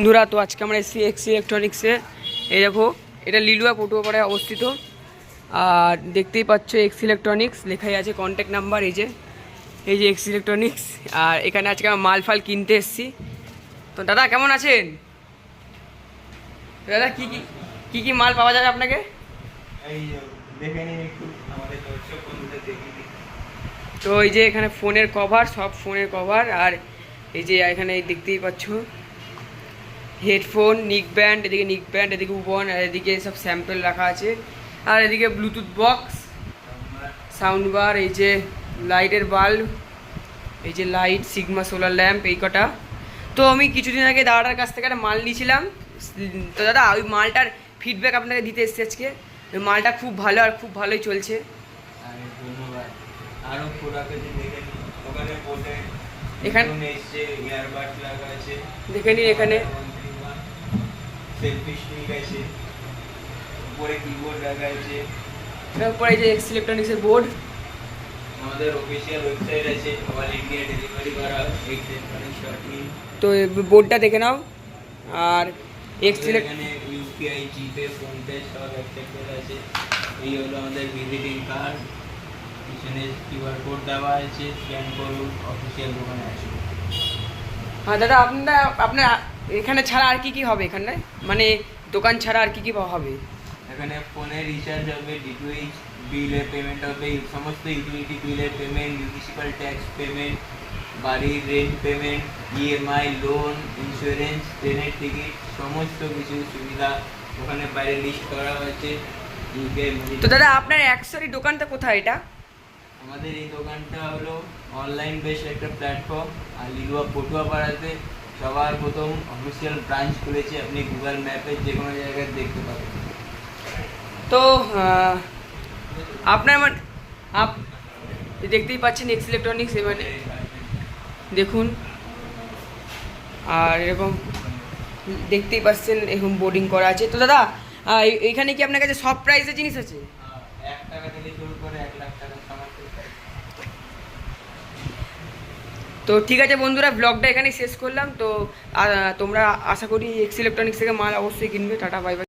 বন্ধুরা, তো আজকে আমরা এসেছি এক্স ইলেকট্রনিক্সে। এই দেখো, এটা লিলুয়া পটুয়াপাড়ায় অবস্থিত। আর দেখতেই পাচ্ছ এক্স ইলেকট্রনিক্স লেখাই আছে, কন্ট্যাক্ট নাম্বার এই যে এক্স ইলেকট্রনিক্স। আর এখানে আজকে আমরা মাল ফাল কিনতে এসেছি। তো দাদা কেমন আছেন? দাদা কি কি কি কি মাল পাওয়া যাবে আপনাকে? তো এই যে এখানে ফোনের কভার, সব ফোনের কভার। আর এই যে এখানে দেখতেই পাচ্ছ হেডফোন, নিক ব্যান্ড, এদিকে নিক ব্যান্ড, এদিকে উপন, আর এদিকে সব স্যাম্পল রাখা আছে। আর এদিকে ব্লুটুথ বক্স, সাউন্ড বার, এই যে লাইটের বাল্ব, এই যে লাইট, সিগমা সোলার ল্যাম্প, এই কটা। তো আমি কিছুদিন আগে দাদাটার কাছ থেকে একটা মাল নিয়েছিলাম। তো দাদা ওই মালটার ফিডব্যাক আপনাকে দিতে এসেছি আজকে। ওই মালটা খুব ভালো, আর খুব ভালোই চলছে। ধন্যবাদ। আরো প্রোডাক্ট দেখে ওখানে বোর্ডে এখানে এসছে, ইয়ারবাড লাগা আছে, দেখে নিন। এখানে সেলফি স্টিক আছে, উপরে কিবোর্ড লাগা আছে। তারপরে এই যে এক্স ইলেকট্রনিক্সের বোর্ড। আমাদের অফিসিয়াল ওয়েবসাইট আছে, অল ইন্ডিয়া ডেলিভারি করা এক্স ইলেকট্রনিক্স .in। তো বোর্ডটা দেখে নাও। আর এক্স এখানে ইউপিআই, জিপে, ফোনপে সব অ্যাকসেপ্টেড আছে। এই হলো আমাদের ভিজিটিং কার্ড, পিছনে কিউআর কোড দেওয়া আছে, স্ক্যান করুন, অফিসিয়াল দোকানে আছে। হ্যাঁ দাদা, আপনার এখানে ছাড়া আর কি কি হবে এখানে, মানে দোকান ছাড়া আর কি কি হবে? এখানে ফোনে রিচার্জ হবে, ডিটিএইচ বিলের পেমেন্ট হবে, সমস্ত ইউটিলিটি বিলের পেমেন্ট, মিউনিসিপ্যাল ট্যাক্স পেমেন্ট, বাড়ির rent payment, EMI, loan, insurance, ট্রেনের টিকিট, সমস্ত কিছু সুবিধা ওখানে বাইরে লিস্ট করা হয়েছে। তো দাদা আপনার অ্যাকচুয়ালি দোকানটা কোথায় এটা? আমাদের এই দোকানটা হলো অনলাইন বেস একটা প্ল্যাটফর্ম। আর লিলুয়া পটুয়াপাড়াতে সবার প্রথম অফিসিয়াল ব্রাঞ্চ খুলেছে, আপনি গুগল ম্যাপে যে কোনো জায়গায় দেখতে পাবেন। তো আপনার মানে দেখতেই পাচ্ছেন এক্স ইলেকট্রনিক্স, মানে দেখুন। আর এরকম দেখতেই পাচ্ছেন এরকম বোর্ডিং করা আছে। তো দাদা এইখানে কি আপনার কাছে সব প্রাইসের জিনিস আছে? 1 টাকা থেকে শুরু করে 1 লাখ টাকা সামর্থ্য। তো ঠিক আছে বন্ধুরা, ব্লগটা এখানেই শেষ করলাম। তো তোমরা আশা করি এক্স ইলেকট্রনিক্স থেকে মাল অবশ্যই কিনবে। Tata, bye bye.